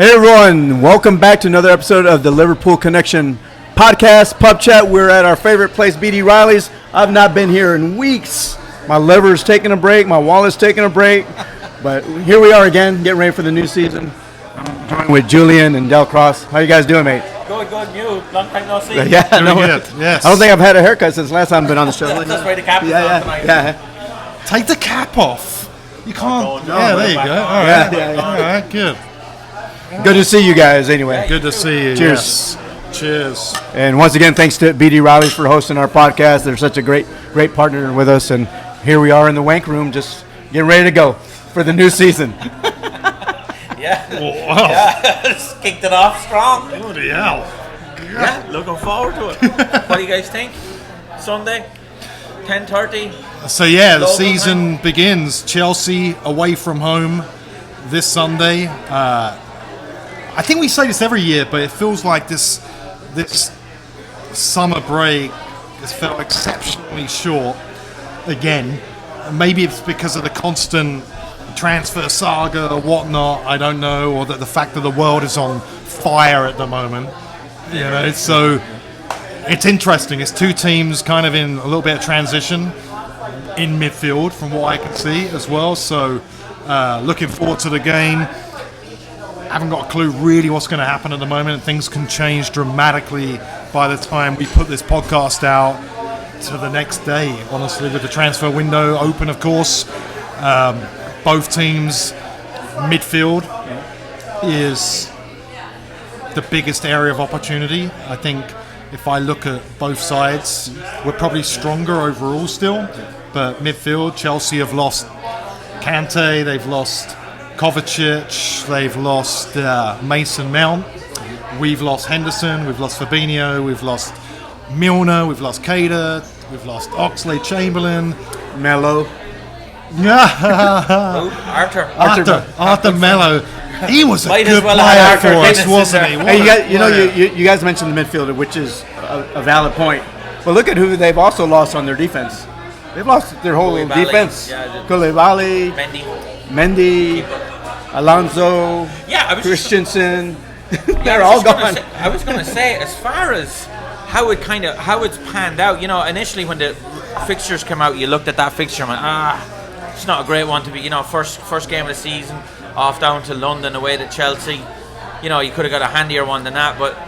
Hey everyone, welcome back to another episode of the Liverpool Connection podcast, Pub Chat. We're at our favorite place, BD Riley's. I've not been here in weeks. My liver's taking a break, my wallet's taking a break, but here we are again, getting ready for the new season. I'm joined with Julian and Del Cross. How you guys doing, mate? Good, you. Long time no see. Yeah, no, good. Yes. I don't think I've had a haircut since last time I've been on the show. That's why the cap is on tonight. Yeah. Take the cap off. You can't. Oh, no, yeah, there you go. All right. Yeah. All right, good. Good to see you guys anyway. Good to see you. Cheers. Yes. Cheers. And once again, thanks to BD Riley's for hosting our podcast. They're such a great partner with us. And here we are in the wank room, just getting ready to go for the new season. Yeah. Wow. Yeah. Just kicked it off strong. Bloody hell. Yeah, looking forward to it. What do you guys think? Sunday, 10:30. So, yeah, the Local season match. begins. Chelsea away from home this Sunday. I think we say this every year, but it feels like this summer break has felt exceptionally short again. Maybe it's because of the constant transfer saga or whatnot, I don't know, or that the fact that the world is on fire at the moment. You know, so it's interesting. It's two teams kind of in a little bit of transition in midfield from what I can see as well. So looking forward to the game. Haven't got a clue really what's going to happen at the moment. Things can change dramatically by the time we put this podcast out to the next day, honestly, with the transfer window open, of course. Both teams' midfield is the biggest area of opportunity. I think if I look at both sides, we're probably stronger overall still. But midfield, Chelsea have lost Kante, they've lost Kovacic, they've lost Mason Mount, we've lost Henderson, we've lost Fabinho, we've lost Milner, we've lost Caicedo, we've lost Oxlade-Chamberlain, Mello. Arthur Mello. He was a Might good as well player have for Arthur us, Dennis wasn't in he? there. What Hey, a player. you guys mentioned the midfielder, which is a valid point. But look at who they've also lost on their defense. They've lost their whole Koulibaly, defense. yeah, Koulibaly, Mendy. Mendy, Alonso, Yeah, I was Christensen. Yeah, They're all gone. I was going to say, as far as how it's panned out, you know, initially when the fixtures came out, you looked at that fixture and went, it's not a great one to be, first game of the season, off down to London away to Chelsea. You know, you could have got a handier one than that, but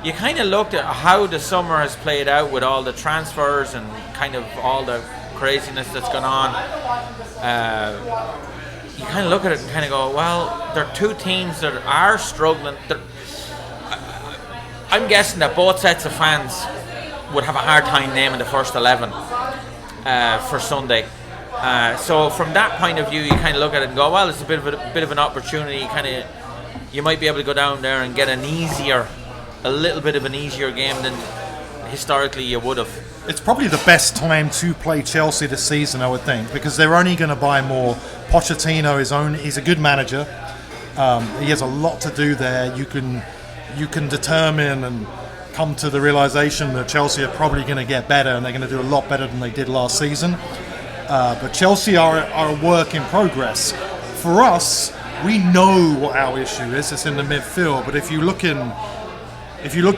you kind of looked at how the summer has played out with all the transfers and kind of all the craziness that's gone on. You kind of look at it and kind of go, well, there are two teams that are struggling. I'm guessing that both sets of fans would have a hard time naming the first 11 for Sunday. So from that point of view, you kind of look at it and go, well, it's a bit of an opportunity. You might be able to go down there and get a little bit of an easier game than historically you would have. It's probably the best time to play Chelsea this season, I would think, because they're only going to buy more. Pochettino he's a good manager. He has a lot to do there. You can determine and come to the realization that Chelsea are probably going to get better, and they're going to do a lot better than they did last season. But Chelsea are a work in progress. For us, we know what our issue is. It's in the midfield. But if you look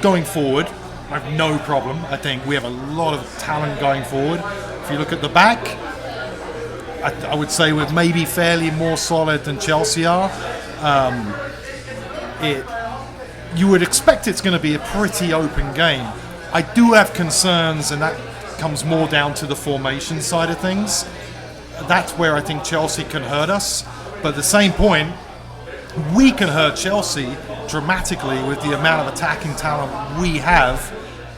going forward, I have no problem. I think we have a lot of talent going forward. If you look at the back, I would say we're maybe fairly more solid than Chelsea are. You would expect it's going to be a pretty open game. I do have concerns, and that comes more down to the formation side of things. That's where I think Chelsea can hurt us. But at the same point, we can hurt Chelsea dramatically with the amount of attacking talent we have,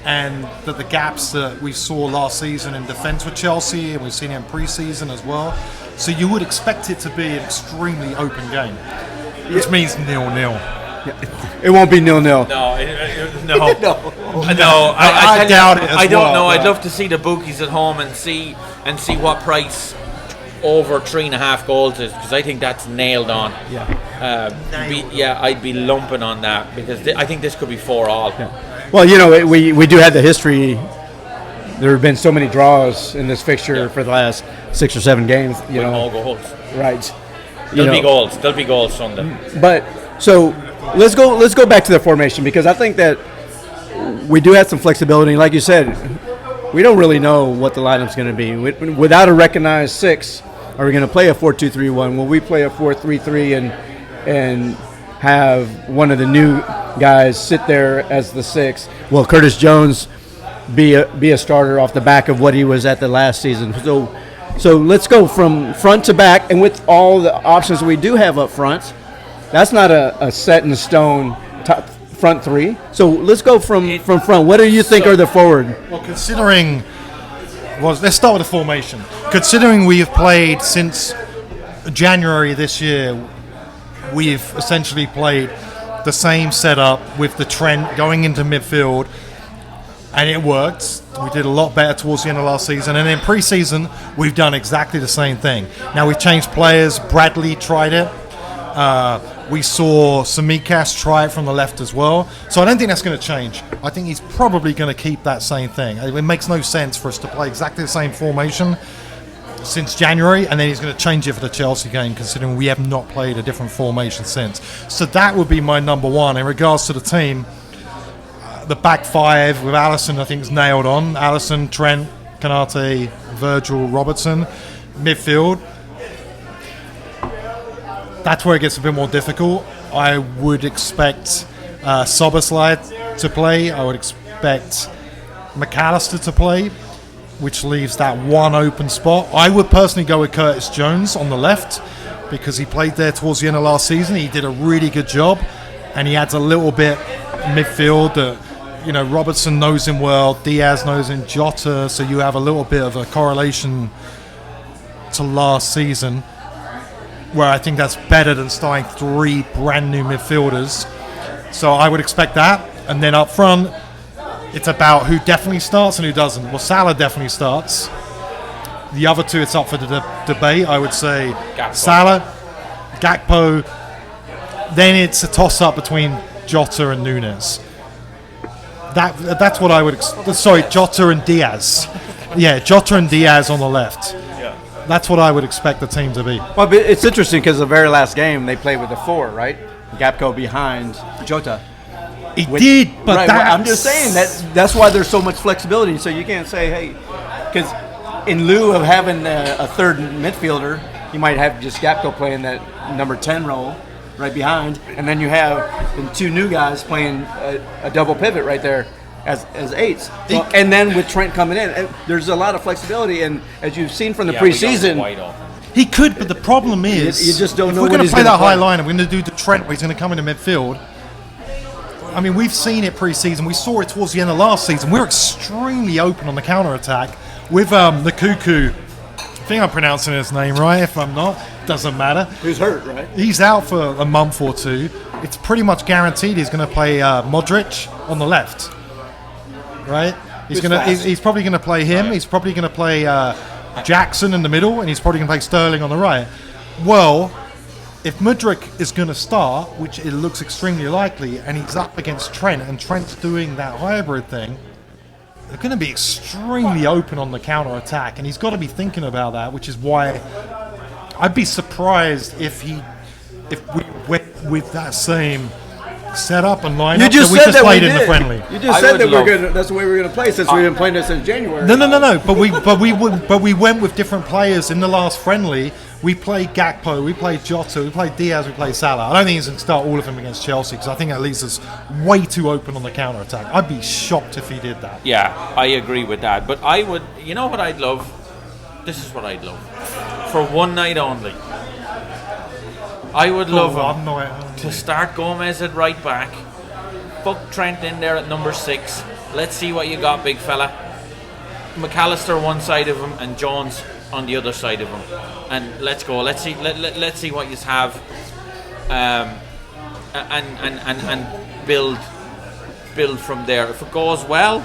and the gaps that we saw last season in defence with Chelsea, and we've seen it in pre-season as well. So you would expect it to be an extremely open game, which means 0-0. It won't be 0-0. No. I doubt it as I don't well, know. but- I'd love to see the bookies at home and see what price over 3.5 goals is, because I think that's nailed on. I'd be lumping on that, because I think this could be 4-all. Yeah. Well, you know, we do have the history. There have been so many draws in this fixture for the last 6 or 7 games. You know, no goals. right? There'll be goals. There'll be goals Sunday. But so let's go back to the formation, because I think that we do have some flexibility. Like you said, we don't really know what the lineup's going to be. Without a recognized 6, are we going to play a 4-2-3-1? Will we play a 4-3-3 and have one of the new guys sit there as the 6? Will Curtis Jones be a starter off the back of what he was at the last season? So let's go from front to back, and with all the options we do have up front, that's not a set in stone top front 3. So let's go from front. What do you think are the forward? Well, let's start with the formation. Considering we have played since January this year, we've essentially played the same setup with the Trent going into midfield, and it worked. We did a lot better towards the end of last season, and in pre-season we've done exactly the same thing. Now we've changed players. Bradley tried it. We saw Samikas try it from the left as well. So I don't think that's going to change. I think he's probably going to keep that same thing. It makes no sense for us to play exactly the same formation since January, and then he's going to change it for the Chelsea game, considering we have not played a different formation since. So that would be my number one. In regards to the team, the back 5 with Alisson, I think, is nailed on. Alisson, Trent, Kanate, Virgil, Robertson. Midfield, that's where it gets a bit more difficult. I would expect Soboslai to play. I would expect McAllister to play, which leaves that one open spot. I would personally go with Curtis Jones on the left, because he played there towards the end of last season. He did a really good job, and he adds a little bit midfield that, Robertson knows him well, Diaz knows him, Jota, so you have a little bit of a correlation to last season, where I think that's better than starting 3 brand new midfielders. So I would expect that. And then up front, it's about who definitely starts and who doesn't. Well, Salah definitely starts. The other 2, it's up for the debate. I would say Gakpo. Salah, Gakpo. Then it's a toss-up between Jota and Nunes. That's what I would sorry, Jota and Diaz. Yeah, Jota and Diaz on the left. That's what I would expect the team to be. Well, but it's interesting because the very last game they played with the 4, right? Gakpo behind Jota. He did, but right, I'm just saying that's why there's so much flexibility. So you can't say, hey, because in lieu of having a third midfielder, you might have just Gakpo playing that number 10 role right behind, and then you have 2 new guys playing a double pivot right there as 8s. Well, and then with Trent coming in, there's a lot of flexibility, and as you've seen from the preseason, he could, but the problem is you just don't know if we're when going to he's play gonna that high play. line and we're going to do the Trent where he's going to come into midfield. I mean, we've seen it pre-season. We saw it towards the end of last season. We're extremely open on the counter-attack with the Cuckoo. I think I'm pronouncing his name right. If I'm not, doesn't matter. Who's hurt, right? He's out for a month or 2. It's pretty much guaranteed he's going to play Modric on the left. Right? He's probably going to play him. He's probably going to play Jackson in the middle, and he's probably going to play Sterling on the right. Well, if Mudryk is going to start, which it looks extremely likely, and he's up against Trent, and Trent's doing that hybrid thing, they're going to be extremely open on the counter-attack, and he's got to be thinking about that, which is why I'd be surprised if we went with that same setup and lineup You just that we said just that played we in the did. friendly. You just said that that's the way we're going to play since we've been playing this since January. No. But we went with different players in the last friendly. We played Gakpo, we played Jota, we played Diaz, we played Salah. I don't think he's going to start all of them against Chelsea, because I think that leaves us way too open on the counter-attack. I'd be shocked if he did that. Yeah, I agree with that. But I would, you know what I'd love? This is what I'd love. For one night only. I would love him to start Gomez at right back. Fuck Trent in there at number 6. Let's see what you got, big fella. McAllister one side of him and Jones on the other side of him. And let's go. Let's see what you have. And build from there. If it goes well,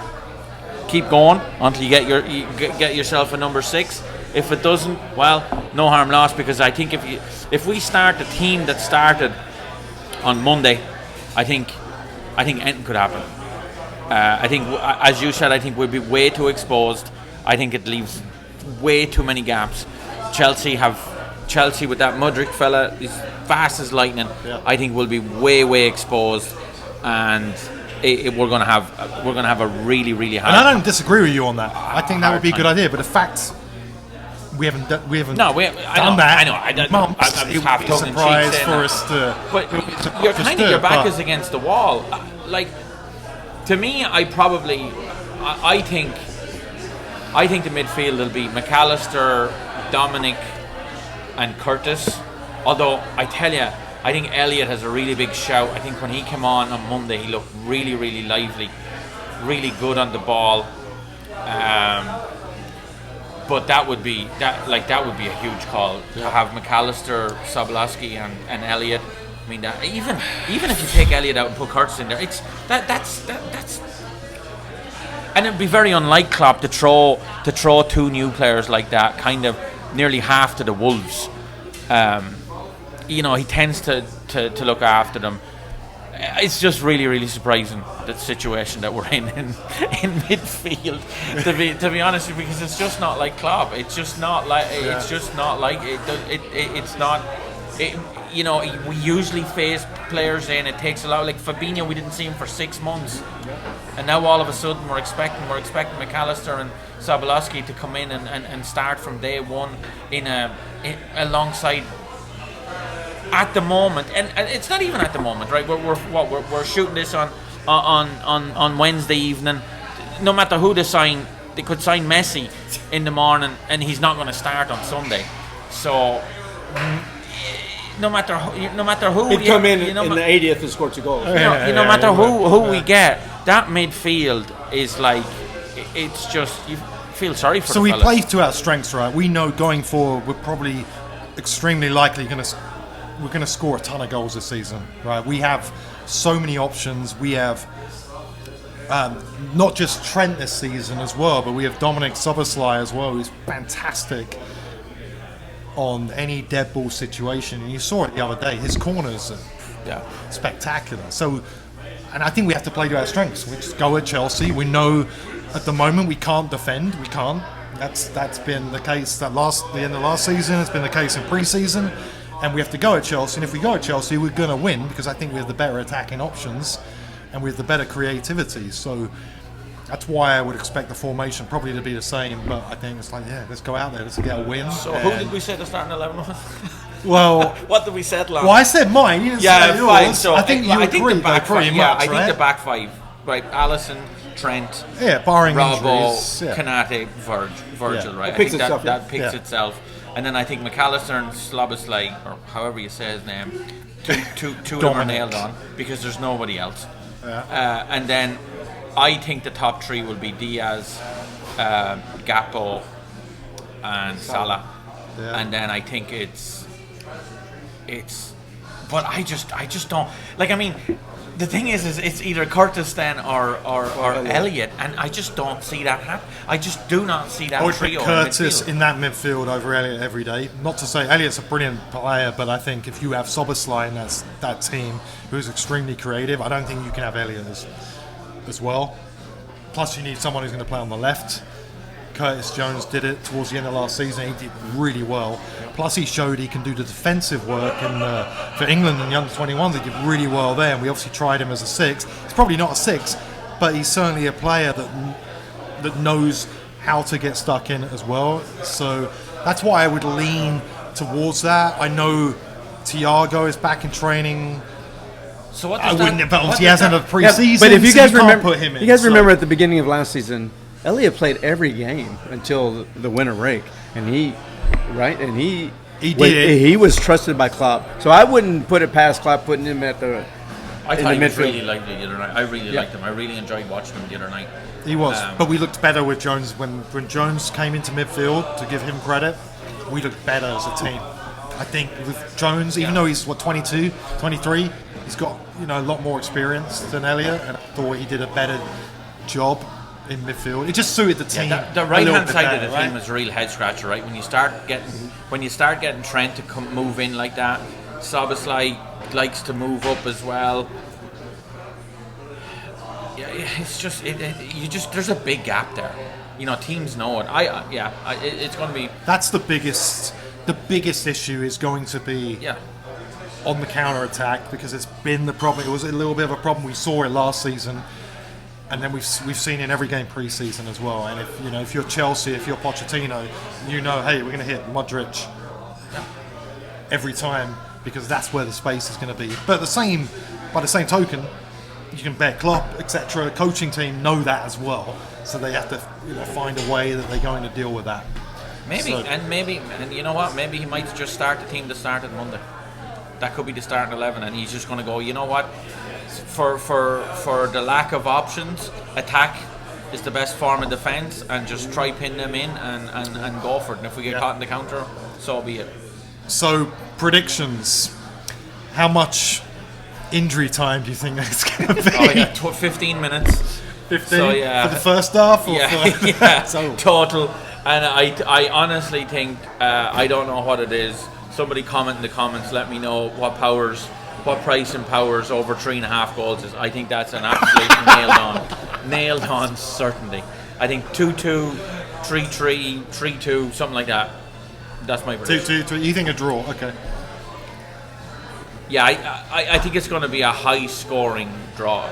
keep going until you get yourself a number 6. If it doesn't, well, no harm lost, because I think if we start the team that started on Monday, I think anything could happen. I think, as you said, I think we'll be way too exposed. I think it leaves way too many gaps. Chelsea have Chelsea with that Mudryk fella, he's fast as lightning. Yeah. I think will be way exposed, and we're gonna have a really hard. And I don't disagree with you on that. I think that would be a good idea. But the fact we haven't done that. I know. I don't. Months, I'm it would half be a tongue in surprise cheek for saying us to. But your your back is against the wall. Like, to me, I think the midfield will be McAllister, Dominic, and Curtis. Although I tell you, I think Elliott has a really big shout. I think when he came on Monday, he looked really lively, really good on the ball. But that would be a huge call to have McAllister, Sobolewski, and Elliott. I mean, that, even if you take Elliott out and put Curtis in there, that's and it'd be very unlike Klopp to throw two new players like that, kind of nearly half to the Wolves. He tends to look after them. It's just really surprising, the situation that we're in midfield. To be honest, because it's just not like Klopp. It's just not like we usually phase players in. It takes a lot. Like Fabinho, we didn't see him for 6 months, and now all of a sudden we're expecting McAllister and Sobolewski to come in and start from day one alongside. At the moment, and it's not even at the moment, right? We're shooting this on Wednesday evening. No matter who they sign, they could sign Messi in the morning, and he's not going to start on Sunday. So no matter who, he'd come in the 80th and score 2 goals. No matter who we get, that midfield is like, it's just, you feel sorry for. So the we fellas. play to our strengths, right? We know going forward we're probably extremely likely we're going to score a ton of goals this season, right? We have so many options. We have not just Trent this season as well, but we have Dominic Szoboszlai as well, who's fantastic on any dead ball situation. And you saw it the other day. His corners are spectacular. So, and I think we have to play to our strengths. We just go at Chelsea. We know at the moment we can't defend. We can't. That's been the case the end of last season. It's been the case in pre-season. And we have to go at Chelsea, and if we go at Chelsea, we're going to win because I think we have the better attacking options and we have the better creativity. So that's why I would expect the formation probably to be the same. But I think it's like, let's go out there, let's get a win. So who did we say the starting 11 was? Well, what did we settle on? Well, I said mine. You didn't say yours. Fine. So I think you agree the back pretty five, much, I think right? the back five, right? Alisson, Trent, barring Robbo, injuries, Konate, Virgil, right? It picks I think itself, that picks itself. And then I think McAllister and Szoboszlai, or however you say his name, two of them are nailed on because there's nobody else. And then I think the top three will be Diaz, Gakpo, and Salah. Yeah. And then I think it's. But I just don't like. I mean, the thing is it's either Curtis then or Elliott, and I just don't see that happen. I just do not see that I would trio put Curtis in in that midfield over Elliott every day. Not to say Elliott's a brilliant player, but I think if you have Szoboszlai in that team, who's extremely creative, I don't think you can have Elliott as well. Plus, you need someone who's going to play on the left. Curtis Jones did it towards the end of last season. He did really well. Plus, he showed he can do the defensive work. And for England and the under-21s, he did really well there. And we obviously tried him as a 6. He's probably not a 6, but he's certainly a player that knows how to get stuck in as well. So that's why I would lean towards that. I know Thiago is back in training. So what I does wouldn't. that, But obviously, he hasn't had a pre-season. Yeah, but if you so guys can't remember, put him in. you guys remember at the beginning of last season, Elliott played every game until the winter break, and he was trusted by Klopp. So I wouldn't put it past Klopp putting him at the. I thought he was really lively the other night. I really liked him. I really enjoyed watching him the other night. He was, but we looked better with Jones when Jones came into midfield. To give him credit, we looked better as a team. I think with Jones, even though he's 22, 23, he's got a lot more experience than Elliott, and I thought he did a better job in midfield. It just suited the team. Yeah, the right hand side of the team is a real head scratcher, right? When you start getting Trent to move in like that, Szoboszlai likes to move up as well. Yeah, it's just there's a big gap there. Teams know it. It's going to be. That's the biggest the biggest issue is going to be on the counter attack, because it's been the problem. It was a little bit of a problem. We saw it last season, and then we've seen it in every game pre-season as well. And if you're Chelsea, if you're Pochettino, hey, we're going to hit Modric every time, because that's where the space is going to be. But by the same token, you can bet Klopp, etc. Coaching team know that as well, so they have to find a way that they're going to deal with that. Maybe you know what? Maybe he might just start the team that started Monday. That could be the starting 11, and he's just going to go. You know what? For the lack of options, attack is the best form of defence, and just try pin them in and go for it. And if we get caught in the counter, so be it. So predictions: how much injury time do you think that's going to be? 15 minutes. 15 so, for the first half? Or for total. And I honestly think, I don't know what it is. Somebody comment in the comments, let me know what price and Powers over 3.5 goals is. I think that's an absolute nailed on certainty. I think 2-2, 3-3, 3-2, something like that. That's my prediction. 2-2, you think a draw? Okay. Yeah, I think it's going to be a high scoring draw.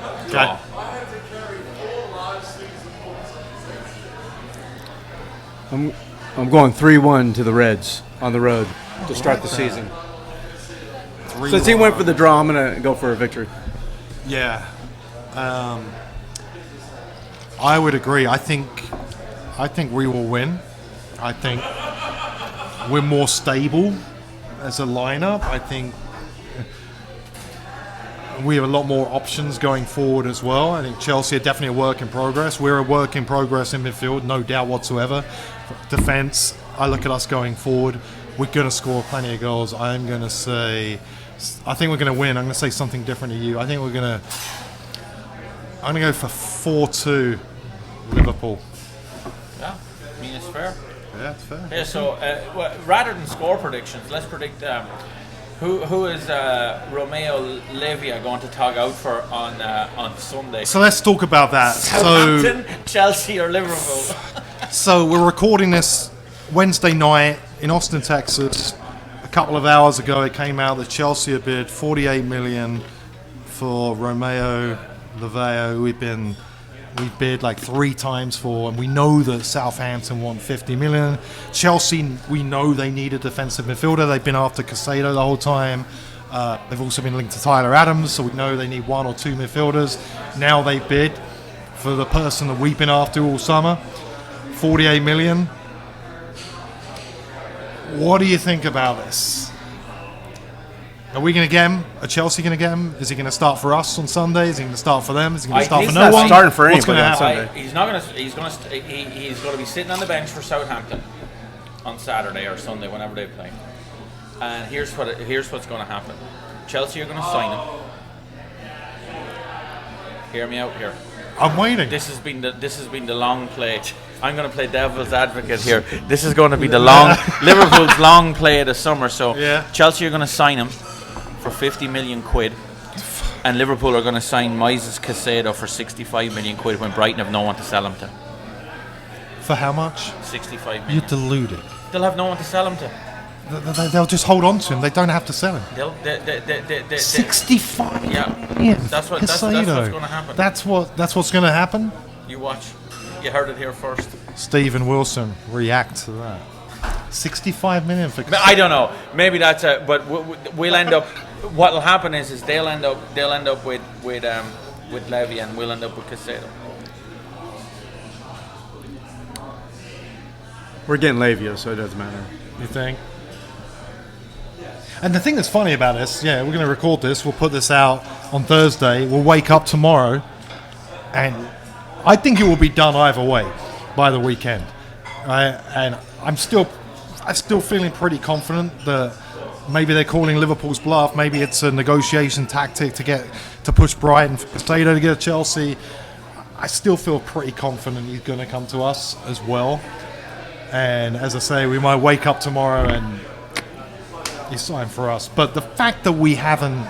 I'm going 3-1 to the Reds on the road to start the season. Since he went for the draw, I'm going to go for a victory. Yeah. I would agree. I think we will win. I think we're more stable as a lineup. I think we have a lot more options going forward as well. I think Chelsea are definitely a work in progress. We're a work in progress in midfield, no doubt whatsoever. Defence, I look at us going forward. We're going to score plenty of goals. I'm going to say, I think we're going to win. I'm going to say something different to you. I'm going to go for 4-2 Liverpool. Yeah, I mean, it's fair. Yeah, it's fair. Yeah, so rather than score predictions, let's predict who is Romeo Lavia going to tog out for on Sunday? So let's talk about that. Southampton, Chelsea or Liverpool? So we're recording this Wednesday night in Austin, Texas. A couple of hours ago it came out that Chelsea had bid 48 million for Romeo Lavia, who we bid like 3 times for, and we know that Southampton want 50 million. Chelsea, we know they need a defensive midfielder. They've been after Caicedo the whole time. They've also been linked to Tyler Adams, so we know they need 1 or 2 midfielders. Now they bid for the person that we've been after all summer, 48 million. What do you think about this? Are we going to get him? Are Chelsea going to get him? Is he going to start for us on Sunday? Is he going to start for them? Is he going to start for no one? Starting for What's going to anybody on happen? Sunday. He's not going to. He's going to be sitting on the bench for Southampton on Saturday or Sunday, whenever they play. And here's what's going to happen. Chelsea are going to sign him. Hear me out here. I'm waiting. This has been the long play. I'm going to play devil's advocate here. This is going to be the long Liverpool's long play of the summer. So Chelsea are going to sign him for 50 million quid, and Liverpool are going to sign Moises Caicedo for 65 million quid when Brighton have no one to sell him to. For how much? 65 million. You're deluded. They'll have no one to sell him to. They'll just hold on to him. They don't have to sell him. They 65. Yeah, that's what's going to happen. That's what's going to happen. You watch. You heard it here first. Stephen Wilson react to that. 65 million for. I don't know. Maybe that's a. But we'll end up. What'll happen is they'll end up with Lavia, and we'll end up with Caicedo. We're getting Lavia, so it doesn't matter. You think? And the thing that's funny about this, we're going to record this. We'll put this out on Thursday. We'll wake up tomorrow, and I think it will be done either way by the weekend. And I'm still feeling pretty confident that maybe they're calling Liverpool's bluff. Maybe it's a negotiation tactic to push Brighton for Caicedo to get Chelsea. I still feel pretty confident he's going to come to us as well. And as I say, we might wake up tomorrow and he's signed for us. But the fact that we haven't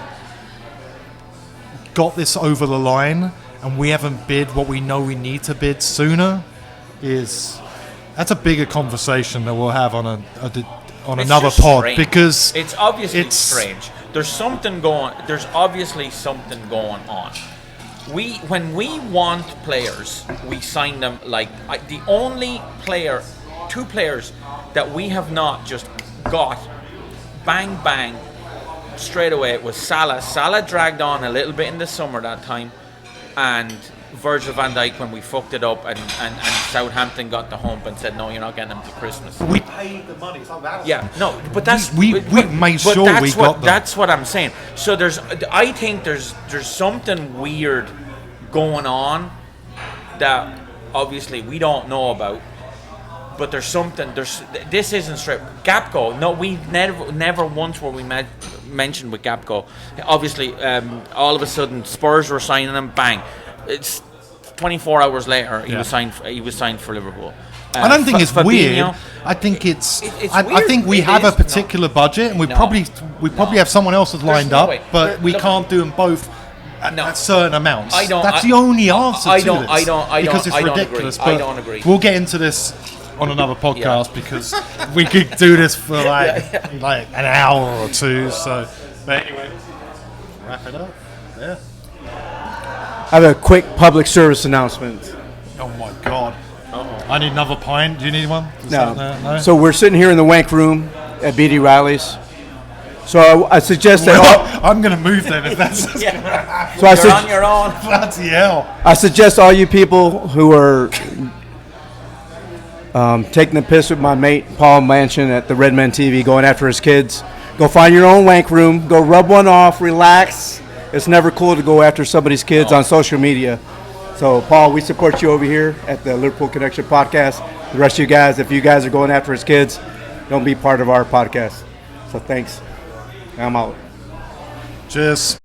got this over the line and we haven't bid what we know we need to bid sooner that's a bigger conversation that we'll have on on It's another just pod strange. because It's obviously it's- strange. There's obviously something going on. When we want players, we sign them. Like the only two players that we have not just got bang bang straight away was Salah. Salah dragged on a little bit in the summer that time, and Virgil van Dijk when we fucked it up, and Southampton got the hump and said, no, you're not getting them to Christmas. we Paid the money. It's like that. Yeah, no, but that's We made sure that's we what, got them. That's what I'm saying. So I think there's something weird going on that obviously we don't know about. But this isn't straight. Gapco, no, we never once were we mentioned with Gapco. Obviously, all of a sudden Spurs were signing him. Bang! It's 24 hours later he was signed for Liverpool. I don't think it's Fabinho, weird. I think it's. It's I weird. think we It have a is. particular budget, and we probably have someone else that's lined no up, way. but we Look- can't do them both at certain amounts. That's the only answer to this. Because it's ridiculous. Agree. I But don't agree. We'll get into this on another podcast because we could do this for like an hour or two. So, but anyway, wrap it up. Yeah. I have a quick public service announcement. Oh my God. I need another pint. Do you need one? Is No. that there? No. So we're sitting here in the wank room at BD Riley's. So I suggest that I'm going to move then if that's. so You're on your own. Bloody hell. I suggest all you people who are taking the piss with my mate Paul Manchin at the Redmen TV, going after his kids, go find your own wank room, go rub one off, relax. It's never cool to go after somebody's kids on social media. So, Paul, we support you over here at the Liverpool Connection podcast. The rest of you guys, if you guys are going after his kids, don't be part of our podcast. So, thanks. I'm out. Cheers.